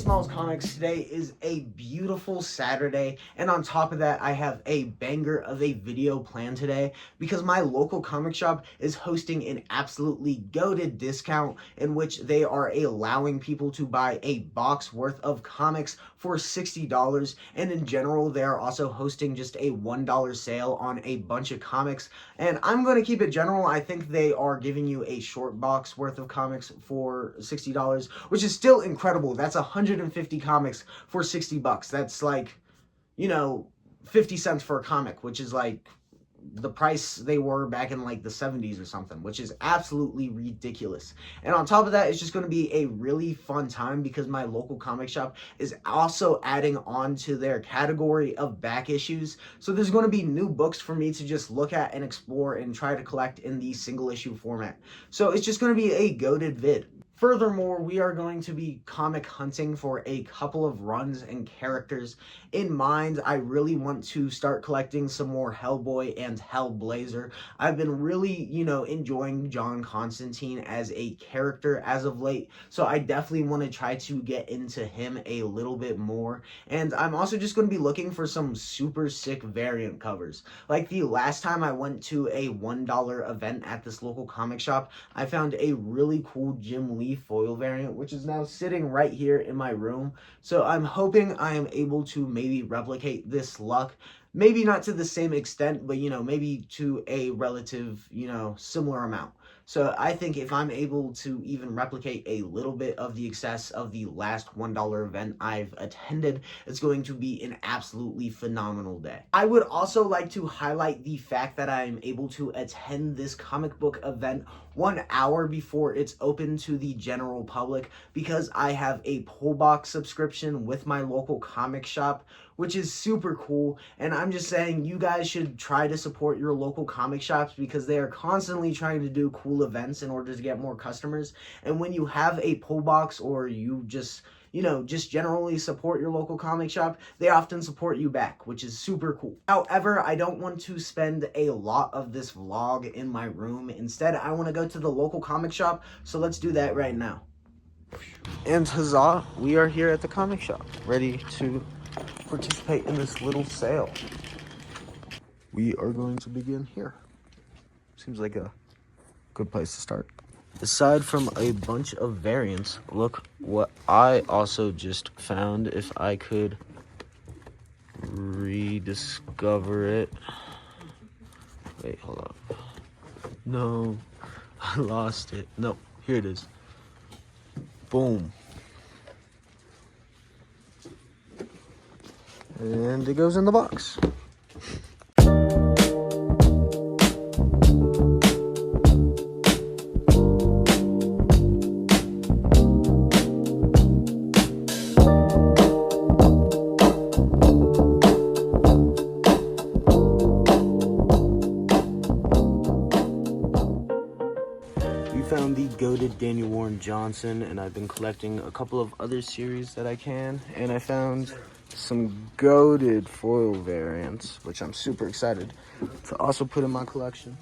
Smalls Comics. Today is a beautiful Saturday, and on top of that, I have a banger of a video planned today because my local comic shop is hosting an absolutely goated discount in which they are allowing people to buy a box worth of comics for $60, and in general, they are also hosting just a $1 sale on a bunch of comics, and I'm going to keep it general. I think they are giving you a short box worth of comics for $60, which is still incredible. That's 150 comics for 60 bucks. That's like, 50 cents for a comic, which is like the price they were back in like the 70s or something, which is absolutely ridiculous. And on top of that, it's just going to be a really fun time because my local comic shop is also adding on to their category of back issues. So there's going to be new books for me to just look at and explore and try to collect in the single issue format. So it's just going to be a goated vid. Furthermore, we are going to be comic hunting for a couple of runs and characters in mind. I really want to start collecting some more Hellboy and Hellblazer. I've been really, enjoying John Constantine as a character as of late, so I definitely want to try to get into him a little bit more. And I'm also just going to be looking for some super sick variant covers. Like the last time I went to a $1 event at this local comic shop, I found a really cool Jim Lee foil variant, which is now sitting right here in my room. So I'm hoping I am able to maybe replicate this luck. Maybe not to the same extent, but maybe to a relative, similar amount. So I think if I'm able to even replicate a little bit of the excess of the last $1 event I've attended, it's going to be an absolutely phenomenal day. I would also like to highlight the fact that I am able to attend this comic book event 1 hour before it's open to the general public because I have a pull box subscription with my local comic shop, which is super cool. And I'm just saying, you guys should try to support your local comic shops because they are constantly trying to do cool events in order to get more customers. And when you have a pull box, or you just generally support your local comic shop, they often support you back, which is super cool. However, I don't want to spend a lot of this vlog in my room. Instead, I want to go to the local comic shop, so let's do that right now. And huzzah, we are here at the comic shop, ready to participate in this little sale. We are going to begin here. Seems like a good place to start. Aside from a bunch of variants, look what I also just found. If I could rediscover it. Wait, hold up. No, I lost it. No, here it is. Boom. And it goes in the box. We found the goated Daniel Warren Johnson, and I've been collecting a couple of other series that I can, and I found some goated foil variants, which I'm super excited to also put in my collection.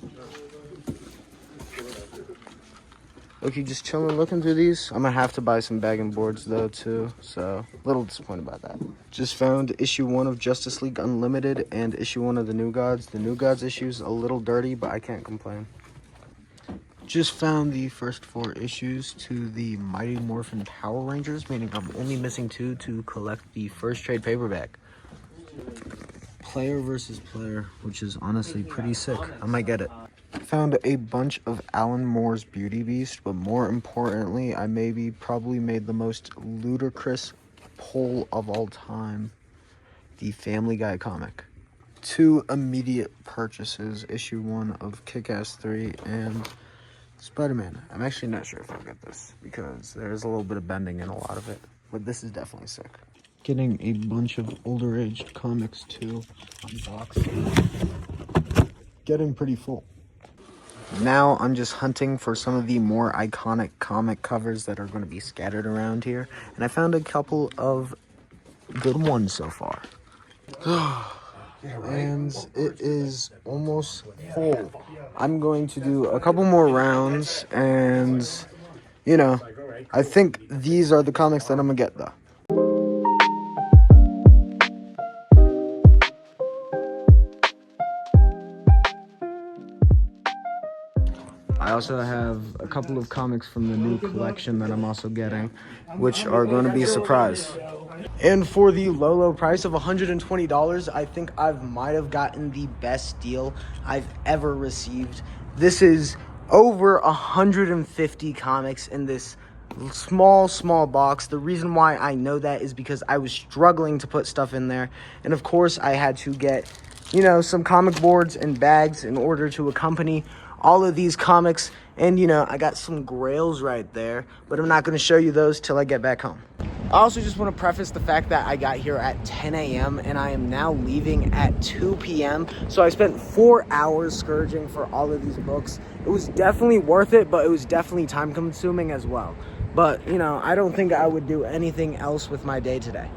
Okay, just chilling looking through these. I'm gonna have to buy some bag and boards though too, so a little disappointed about that. Just found issue 1 of Justice League Unlimited and issue 1 of the New Gods. The New Gods issue's a little dirty, but I can't complain. Just found the first 4 issues to the Mighty Morphin Power Rangers, meaning I'm only missing 2 to collect the first trade paperback. Player versus Player, which is honestly pretty sick. I might get it. Found a bunch of Alan Moore's Beauty Beast, but more importantly, I probably made the most ludicrous pull of all time, the Family Guy comic. 2 immediate purchases, issue 1 of Kick-Ass 3 and Spider-Man. I'm actually not sure if I'll get this because there's a little bit of bending in a lot of it, but this is definitely sick. Getting a bunch of older aged comics too, unboxed. Getting pretty full. Now I'm just hunting for some of the more iconic comic covers that are going to be scattered around here, and I found a couple of good ones so far. And it is almost full. I'm going to do a couple more rounds, and I think these are the comics that I'm gonna get though. I also have a couple of comics from the new collection that I'm also getting, which are going to be a surprise. And for the low price of $120, I think I might have gotten the best deal I've ever received. This is over 150 comics in this small box. The reason why I know that is because I was struggling to put stuff in there. And of course, I had to get, some comic boards and bags in order to accompany all of these comics. And, I got some grails right there, but I'm not going to show you those till I get back home. I also just want to preface the fact that I got here at 10 a.m. and I am now leaving at 2 p.m. So I spent 4 hours scourging for all of these books. It was definitely worth it, but it was definitely time consuming as well. But, I don't think I would do anything else with my day today.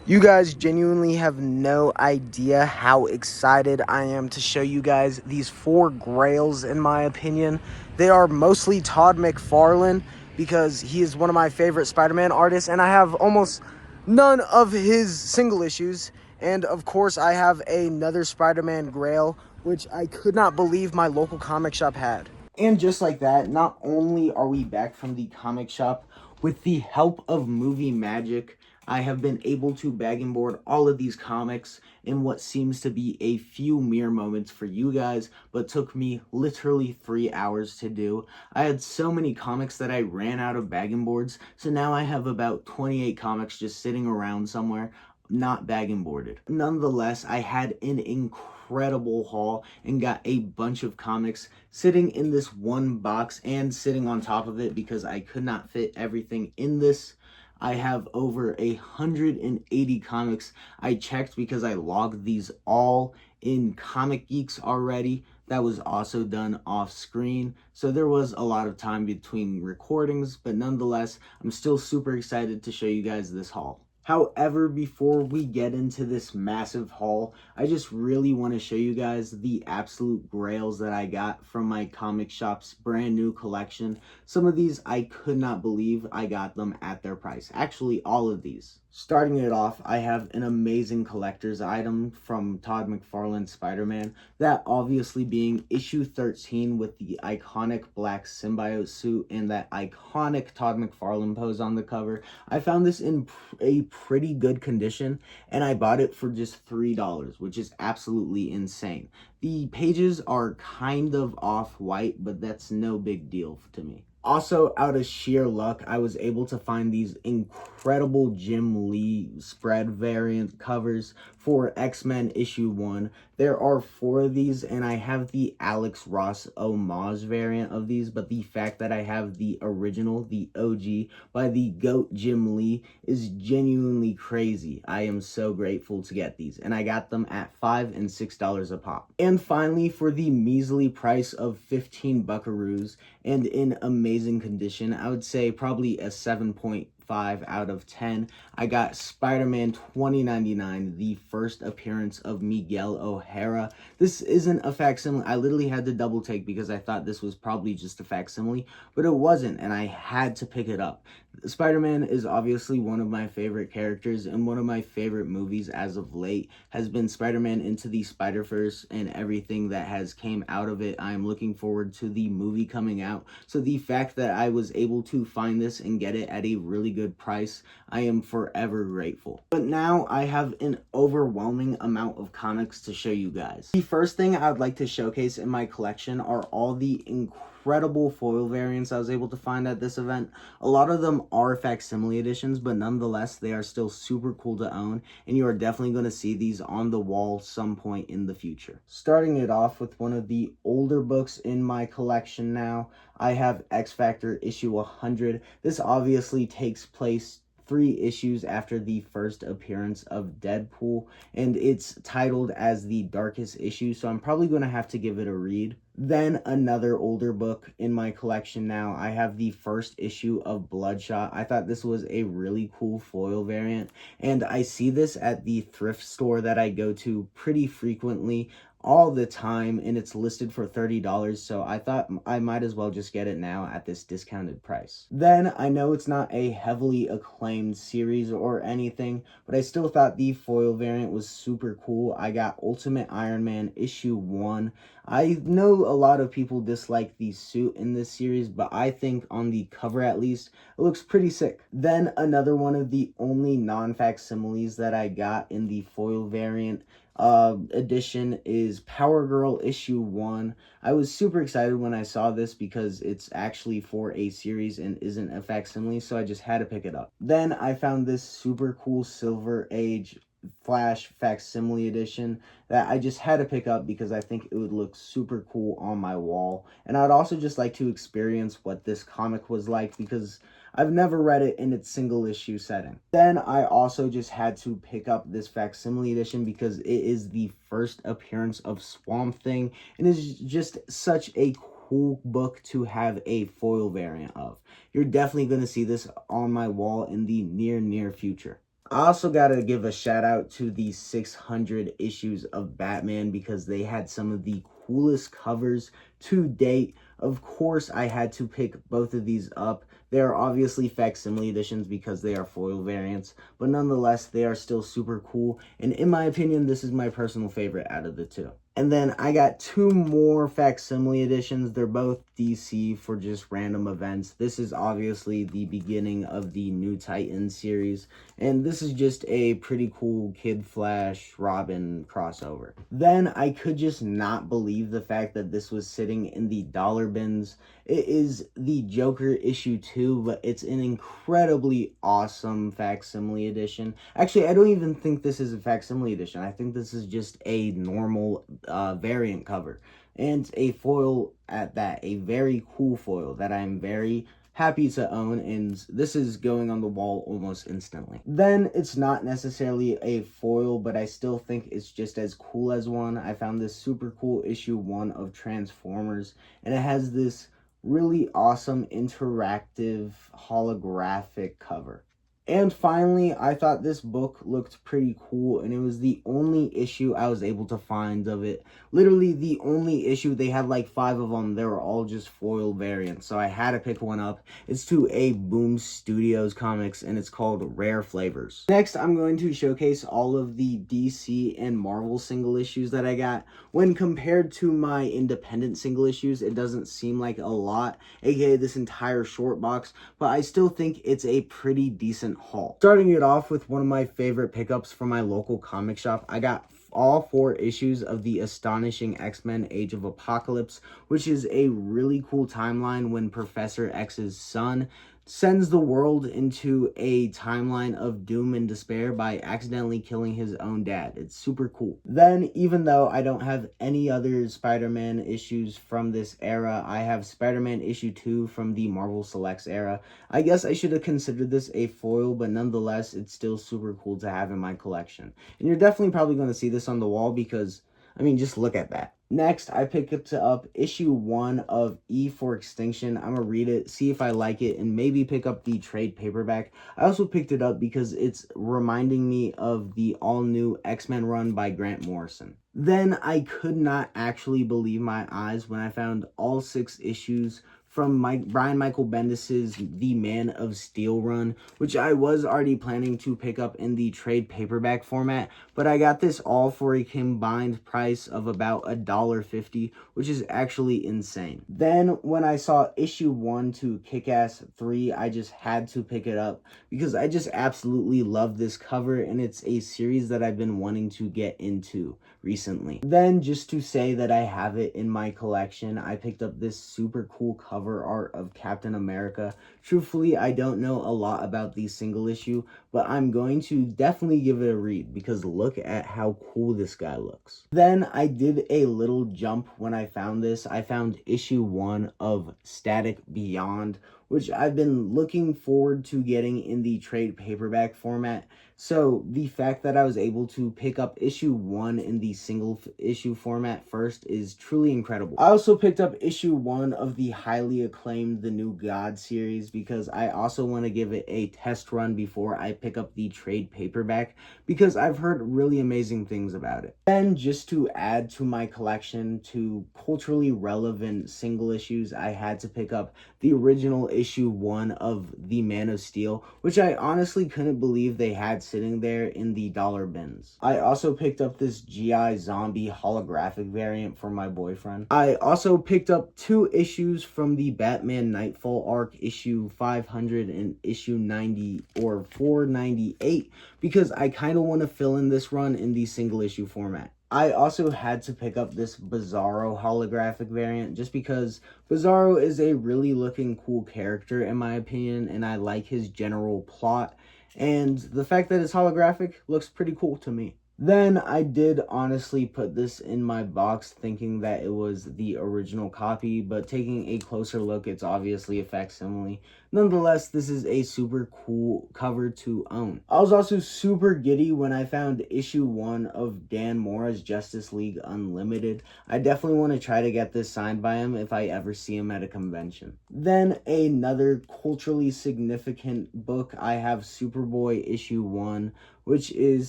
You guys genuinely have no idea how excited I am to show you guys these 4 grails, in my opinion. They are mostly Todd McFarlane, because he is one of my favorite Spider-Man artists, and I have almost none of his single issues. And of course, I have another Spider-Man grail, which I could not believe my local comic shop had. And just like that, not only are we back from the comic shop, with the help of movie magic, I have been able to bag and board all of these comics in what seems to be a few mere moments for you guys, but took me literally 3 hours to do. I had so many comics that I ran out of bag and boards, so now I have about 28 comics just sitting around somewhere, not bag and boarded. Nonetheless, I had an incredible haul and got a bunch of comics sitting in this one box and sitting on top of it because I could not fit everything in this. I have over 180 comics. I checked because I logged these all in Comic Geeks already. That was also done off screen. So there was a lot of time between recordings, but nonetheless, I'm still super excited to show you guys this haul. However, before we get into this massive haul, I just really want to show you guys the absolute grails that I got from my comic shop's brand new collection. Some of these I could not believe I got them at their price. Actually, all of these. Starting it off, I have an amazing collector's item from Todd McFarlane's Spider-Man, that obviously being issue 13 with the iconic black symbiote suit and that iconic Todd McFarlane pose on the cover. I found this in a pretty good condition and I bought it for just $3, which is absolutely insane. The pages are kind of off-white, but that's no big deal to me. Also, out of sheer luck, I was able to find these incredible Jim Lee spread variant covers for X-Men issue 1. There are 4 of these, and I have the Alex Ross homage variant of these, but the fact that I have the original, the OG, by the GOAT Jim Lee is genuinely crazy. I am so grateful to get these, and I got them at $5 and $6 a pop. And finally, for the measly price of 15 buckaroos, and in amazing condition, I would say probably a 7.5 out of 10. I got Spider-Man 2099, the first appearance of Miguel O'Hara. This isn't a facsimile. I literally had to double take because I thought this was probably just a facsimile, but it wasn't, and I had to pick it up. Spider-Man is obviously one of my favorite characters, and one of my favorite movies as of late has been Spider-Man Into the Spider-Verse and everything that has came out of it. I'm looking forward to the movie coming out, so the fact that I was able to find this and get it at a really good price, I am forever grateful. But now I have an overwhelming amount of comics to show you guys. The first thing I would like to showcase in my collection are all the incredible foil variants I was able to find at this event. A lot of them are facsimile editions, but nonetheless, they are still super cool to own, and you are definitely going to see these on the wall some point in the future. Starting it off with one of the older books in my collection now, I have X Factor issue 100. This obviously takes place 3 issues after the first appearance of Deadpool, and it's titled as the darkest issue, so I'm probably going to have to give it a read. Then another older book in my collection now, I have the first issue of Bloodshot. I thought this was a really cool foil variant, and I see this at the thrift store that I go to pretty frequently, all the time, and it's listed for $30, so I thought I might as well just get it now at this discounted price. Then, I know it's not a heavily acclaimed series or anything, but I still thought the foil variant was super cool. I got Ultimate Iron Man issue 1. I know a lot of people dislike the suit in this series, but I think on the cover at least, it looks pretty sick. Then another one of the only non-facsimiles that I got in the foil variant edition is Power Girl issue 1. I was super excited when I saw this because it's actually for a series and isn't a facsimile, so I just had to pick it up. Then I found this super cool Silver Age Flash facsimile edition that I just had to pick up because I think it would look super cool on my wall. And I'd also just like to experience what this comic was like because I've never read it in its single issue setting. Then I also just had to pick up this facsimile edition because it is the first appearance of Swamp Thing and is just such a cool book to have a foil variant of. You're definitely going to see this on my wall in the near future. I also got to give a shout out to the 600 issues of Batman because they had some of the coolest covers to date. Of course, I had to pick both of these up. They are obviously facsimile editions because they are foil variants, but nonetheless, they are still super cool. And in my opinion, this is my personal favorite out of the two. And then I got two more facsimile editions. They're both DC for just random events. This is obviously the beginning of the New Titans series. And this is just a pretty cool Kid Flash Robin crossover. Then I could just not believe the fact that this was sitting in the dollar bins. It is the Joker issue 2, but it's an incredibly awesome facsimile edition. Actually, I don't even think this is a facsimile edition. I think this is just a normal variant cover. And a foil at that. A very cool foil that I'm very happy to own, and this is going on the wall almost instantly. Then it's not necessarily a foil, but I still think it's just as cool as one. I found this super cool issue 1 of Transformers, and it has this really awesome interactive holographic cover. And finally, I thought this book looked pretty cool, and it was the only issue I was able to find of it. Literally the only issue. They had like 5 of them. They were all just foil variants, so I had to pick one up. It's to a Boom Studios comics, and it's called Rare Flavors. Next, I'm going to showcase all of the DC and Marvel single issues that I got. When compared to my independent single issues, it doesn't seem like a lot, aka this entire short box, but I still think it's a pretty decent haul. Starting it off with one of my favorite pickups from my local comic shop, I got all 4 issues of the Astonishing X-Men Age of Apocalypse, which is a really cool timeline when Professor X's son sends the world into a timeline of doom and despair by accidentally killing his own dad. It's super cool. Then, even though I don't have any other Spider-Man issues from this era, I have Spider-Man issue 2 from the Marvel Selects era. I guess I should have considered this a foil, but nonetheless, it's still super cool to have in my collection. And you're definitely probably going to see this on the wall because, I mean, just look at that. Next, I picked up issue 1 of E for Extinction. I'm going to read it, see if I like it, and maybe pick up the trade paperback. I also picked it up because it's reminding me of the all-new X-Men run by Grant Morrison. Then I could not actually believe my eyes when I found all 6 issues from Brian Michael Bendis's The Man of Steel run, which I was already planning to pick up in the trade paperback format, but I got this all for a combined price of about $1.50, which is actually insane. Then when I saw issue 1 to Kick-Ass 3, I just had to pick it up because I just absolutely love this cover, and it's a series that I've been wanting to get into recently. Then, just to say that I have it in my collection, I picked up this super cool cover art of Captain America. Truthfully, I don't know a lot about the single issue, but I'm going to definitely give it a read because look at how cool this guy looks. Then I did a little jump when I found this. I found issue 1 of Static Beyond, which I've been looking forward to getting in the trade paperback format. So the fact that I was able to pick up issue 1 in the single issue format first is truly incredible. I also picked up issue 1 of the highly acclaimed The New God series because I also want to give it a test run before I pick up the trade paperback because I've heard really amazing things about it. Then just to add to my collection to culturally relevant single issues, I had to pick up the original issue 1 of The Man of Steel, which I honestly couldn't believe they had sitting there in the dollar bins. I also picked up this GI Zombie holographic variant for my boyfriend. I also picked up 2 issues from the Batman Nightfall arc, issue 500 and issue 90 or 498, because I kind of want to fill in this run in the single issue format. I also had to pick up this Bizarro holographic variant just because Bizarro is a really looking cool character in my opinion, and I like his general plot, and the fact that it's holographic looks pretty cool to me. Then I did honestly put this in my box thinking that it was the original copy, but taking a closer look, it's obviously a facsimile. Nonetheless, this is a super cool cover to own. I was also super giddy when I found issue 1 of Dan Mora's Justice League Unlimited. I definitely want to try to get this signed by him if I ever see him at a convention. Then another culturally significant book, I have Superboy issue 1, which is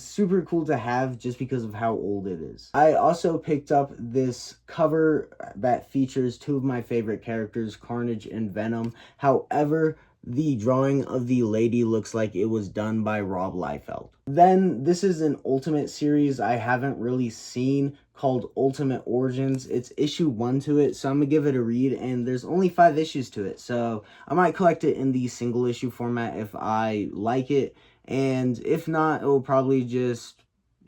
super cool to have just because of how old it is. I also picked up this cover that features 2 of my favorite characters, Carnage and Venom. However, the drawing of the lady looks like it was done by Rob Liefeld. Then this is an Ultimate series I haven't really seen called Ultimate Origins. It's issue 1 to it, so I'm gonna give it a read, and there's only 5 issues to it, so I might collect it in the single issue format if I like it. And if not, it will probably just,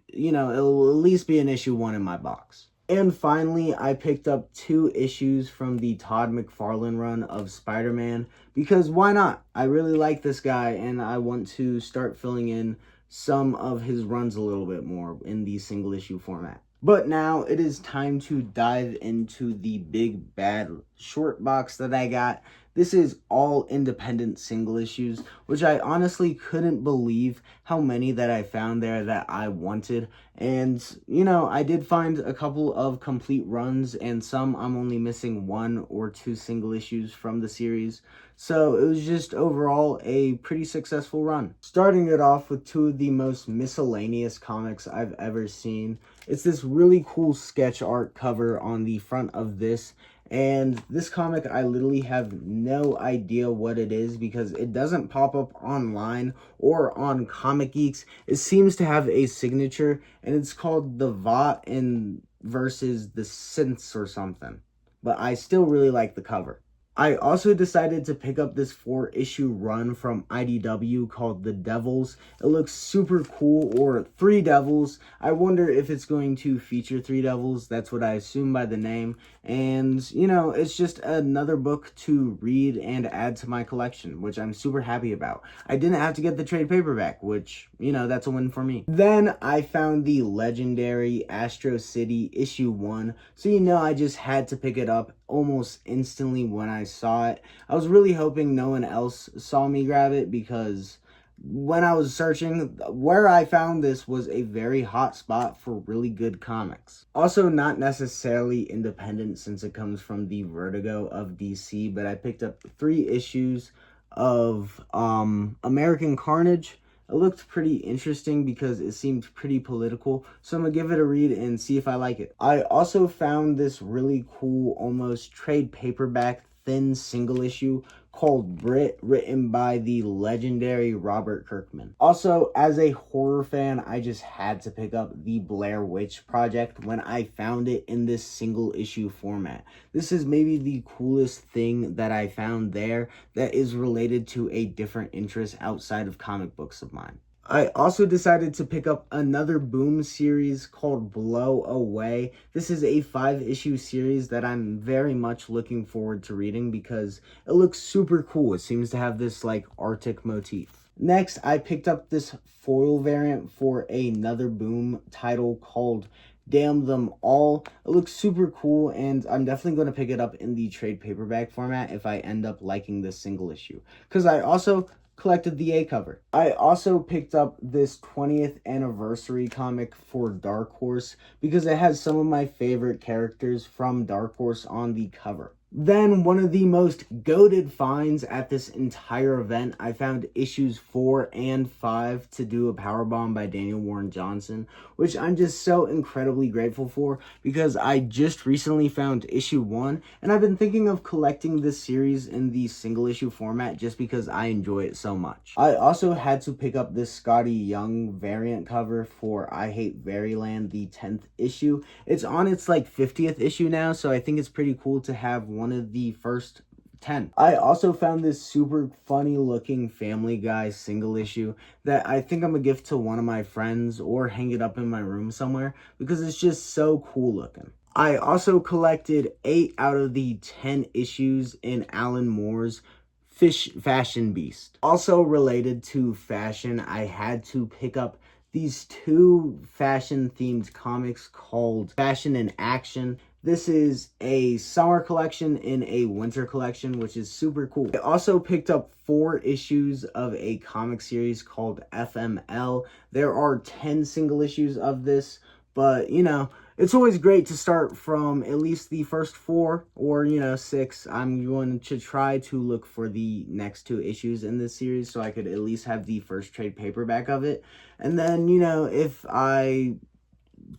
it'll at least be an issue 1 in my box. And finally, I picked up 2 issues from the Todd McFarlane run of Spider-Man, because why not? I really like this guy, and I want to start filling in some of his runs a little bit more in the single issue format. But now it is time to dive into the big bad short box that I got. This is all independent single issues, which I honestly couldn't believe how many that I found there that I wanted. And, I did find a couple of complete runs, and some I'm only missing 1 or 2 single issues from the series. So it was just overall a pretty successful run. Starting it off with 2 of the most miscellaneous comics I've ever seen. It's this really cool sketch art cover on the front of this. And this comic, I literally have no idea what it is because it doesn't pop up online or on Comic Geeks. It seems to have a signature, and it's called The Vought and versus the Synths or something. But I still really like the cover. I also decided to pick up this 4-issue run from IDW called The Devils. It looks super cool, or 3 Devils. I wonder if it's going to feature 3 Devils. That's what I assume by the name. And, it's just another book to read and add to my collection, which I'm super happy about. I didn't have to get the trade paperback, which, that's a win for me. Then I found the legendary Astro City issue 1. So, I just had to pick it up almost instantly when I saw it. I was really hoping no one else saw me grab it because when I was searching, where I found this was a very hot spot for really good comics. Also not necessarily independent since it comes from the Vertigo of DC, but I picked up 3 issues of American Carnage. It looked pretty interesting because it seemed pretty political, so I'm going to give it a read and see if I like it. I also found this really cool, almost trade paperback, thin single issue called Brit, written by the legendary Robert Kirkman. Also, as a horror fan, I just had to pick up the Blair Witch Project when I found it in this single issue format. This is maybe the coolest thing that I found there that is related to a different interest outside of comic books of mine. I also decided to pick up another Boom series called Blow Away. This is a 5-issue series that I'm very much looking forward to reading because it looks super cool. It seems to have this Arctic motif. Next, I picked up this foil variant for another Boom title called Damn Them All. It looks super cool, and I'm definitely going to pick it up in the trade paperback format if I end up liking this single issue. Because I also collected the A cover. I also picked up this 20th anniversary comic for Dark Horse because it has some of my favorite characters from Dark Horse on the cover. Then one of the most goated finds at this entire event, I found issues 4 and 5 to do a Powerbomb by Daniel Warren Johnson, which I'm just so incredibly grateful for because I just recently found issue 1 and I've been thinking of collecting this series in the single issue format just because I enjoy it so much. I also had to pick up this Scotty Young variant cover for I Hate Veryland, the 10th issue. It's on its like 50th issue now, so I think it's pretty cool to have one of the first 10. I also found this super funny looking Family Guy single issue that I think I'm gonna gift to one of my friends or hang it up in my room somewhere because it's just so cool looking. I also collected 8 out of the 10 issues in Alan Moore's Fashion Beast. Also related to fashion, I had to pick up these 2 fashion themed comics called Fashion in Action. This is a summer collection and a winter collection, which is super cool. I also picked up 4 issues of a comic series called FML. There are 10 single issues of this, but you know, it's always great to start from at least the first 4 or 6. I'm going to try to look for the next 2 issues in this series so I could at least have the first trade paperback of it. And then, if I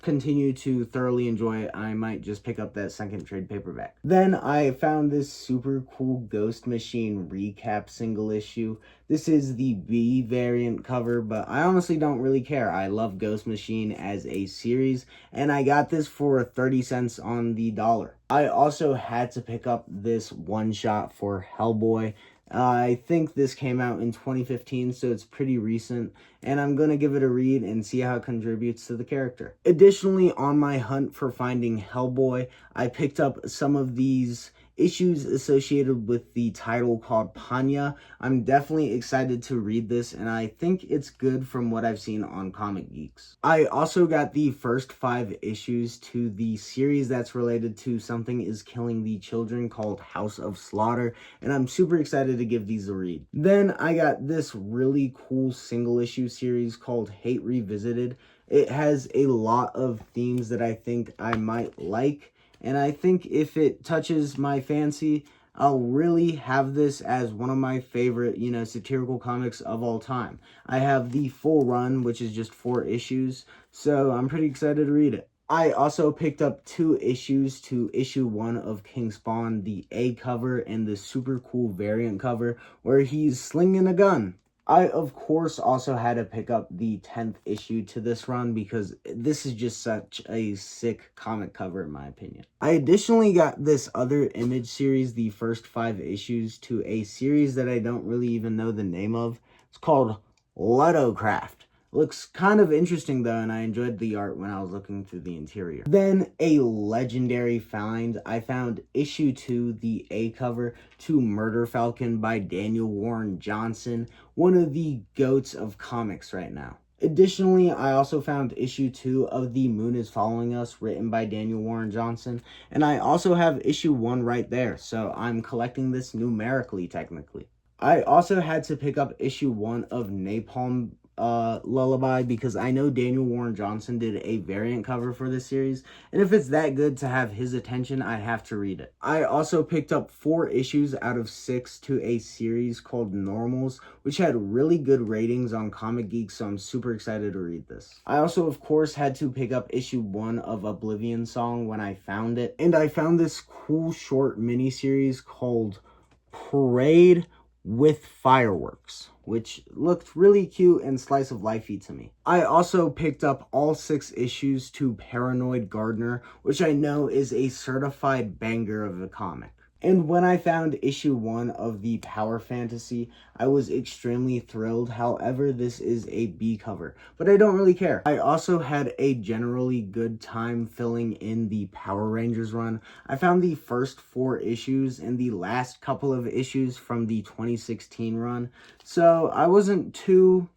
continue to thoroughly enjoy it, I might just pick up that second trade paperback. Then I found this super cool Ghost Machine recap single issue. This is the B variant cover, but I honestly don't really care. I love Ghost Machine as a series, and I got this for 30 cents on the dollar. I also had to pick up this one-shot for Hellboy. I think this came out in 2015, so it's pretty recent, and I'm going to give it a read and see how it contributes to the character. Additionally, on my hunt for finding Hellboy, I picked up some of these issues associated with the title called Panya. I'm definitely excited to read this, and I think it's good from what I've seen on Comic Geeks. I also got the first 5 issues to the series that's related to Something Is Killing the Children called House of Slaughter, and I'm super excited to give these a read. Then I got this really cool single issue series called Hate Revisited. It has a lot of themes that I think I might like, and I think if it touches my fancy, I'll really have this as one of my favorite, satirical comics of all time. I have the full run, which is just 4 issues, so I'm pretty excited to read it. I also picked up 2 issues to issue 1 of King Spawn, the A cover and the super cool variant cover where he's slinging a gun. I, of course, also had to pick up the 10th issue to this run because this is just such a sick comic cover in my opinion. I additionally got this other Image series, the first 5 issues to a series that I don't really even know the name of. It's called Ludocraft. Looks kind of interesting though, and I enjoyed the art when I was looking through the interior. Then a legendary find. I found issue 2, the A cover to Murder Falcon by Daniel Warren Johnson, one of the goats of comics right now. Additionally, I also found issue 2 of The Moon is Following Us, written by Daniel Warren Johnson, and I also have issue 1 right there, so I'm collecting this numerically technically. I also had to pick up issue 1 of Napalm Lullaby because I know Daniel Warren Johnson did a variant cover for this series, and if it's that good to have his attention, I have to read it. I also picked up 4 issues out of 6 to a series called Normals, which had really good ratings on Comic Geek, so I'm super excited to read this. I also, of course, had to pick up issue 1 of Oblivion Song when I found it, and I found this cool short miniseries called Parade with Fireworks, which looked really cute and slice of lifey to me. I also picked up all 6 issues to Paranoid Gardener, which I know is a certified banger of a comic. And when I found issue 1 of the Power Fantasy, I was extremely thrilled. However, this is a B cover, but I don't really care. I also had a generally good time filling in the Power Rangers run. I found the first 4 issues and the last couple of issues from the 2016 run, so I wasn't too,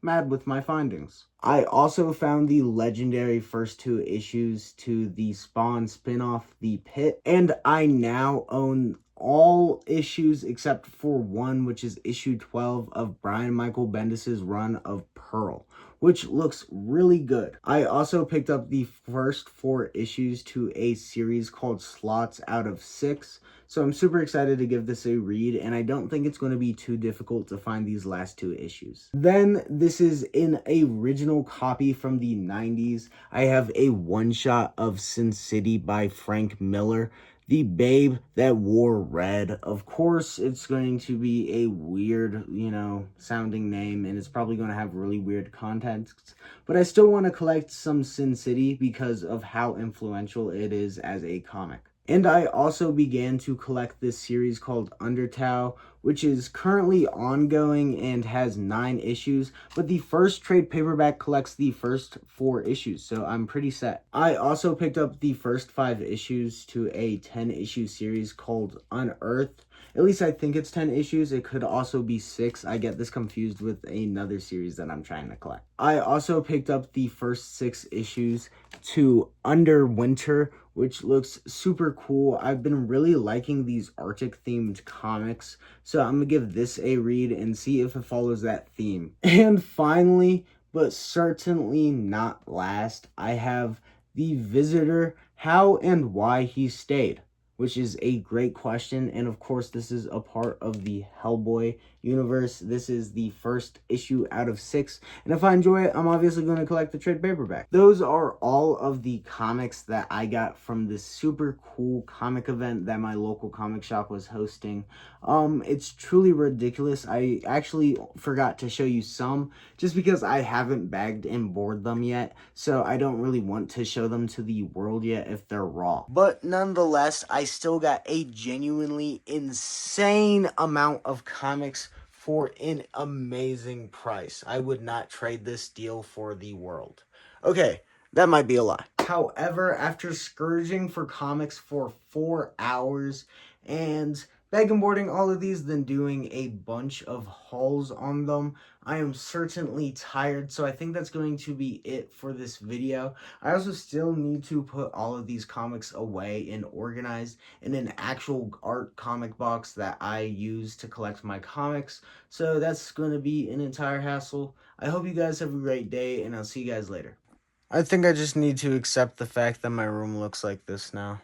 mad with my findings. I also found the legendary first 2 issues to the Spawn spinoff, The Pit, and I now own all issues except for one, which is issue 12 of Brian Michael Bendis' run of Pearl, which looks really good. I also picked up the first 4 issues to a series called Slots Out of 6, So I'm super excited to give this a read, and I don't think it's going to be too difficult to find these last 2 issues. Then this is an original copy from the 90s. I have a one-shot of Sin City by Frank Miller. The Babe That Wore Red. Of course, it's going to be a weird, sounding name, and it's probably going to have really weird context. But I still want to collect some Sin City because of how influential it is as a comic. And I also began to collect this series called Undertow, which is currently ongoing and has 9 issues, but the first trade paperback collects the first 4 issues, so I'm pretty set. I also picked up the first 5 issues to a 10-issue series called Unearthed. At least I think it's 10 issues. It could also be 6. I get this confused with another series that I'm trying to collect. I also picked up the first 6 issues to Underwinter, which looks super cool. I've been really liking these Arctic themed comics, so I'm gonna give this a read and see if it follows that theme. And finally, but certainly not last, I have The Visitor, How and Why He Stayed, which is a great question. And of course, this is a part of the Hellboy universe. This is the first issue out of 6. And if I enjoy it, I'm obviously going to collect the trade paperback. Those are all of the comics that I got from this super cool comic event that my local comic shop was hosting. It's truly ridiculous. I actually forgot to show you some just because I haven't bagged and boarded them yet. So I don't really want to show them to the world yet if they're raw. But nonetheless, I still got a genuinely insane amount of comics for an amazing price. I would not trade this deal for the world. Okay, that might be a lie. However, after scourging for comics for 4 hours and bag and boarding all of these, then doing a bunch of hauls on them, I am certainly tired, so I think that's going to be it for this video. I also still need to put all of these comics away and organized in an actual art comic box that I use to collect my comics, so that's going to be an entire hassle. I hope you guys have a great day, and I'll see you guys later. I think I just need to accept the fact that my room looks like this now.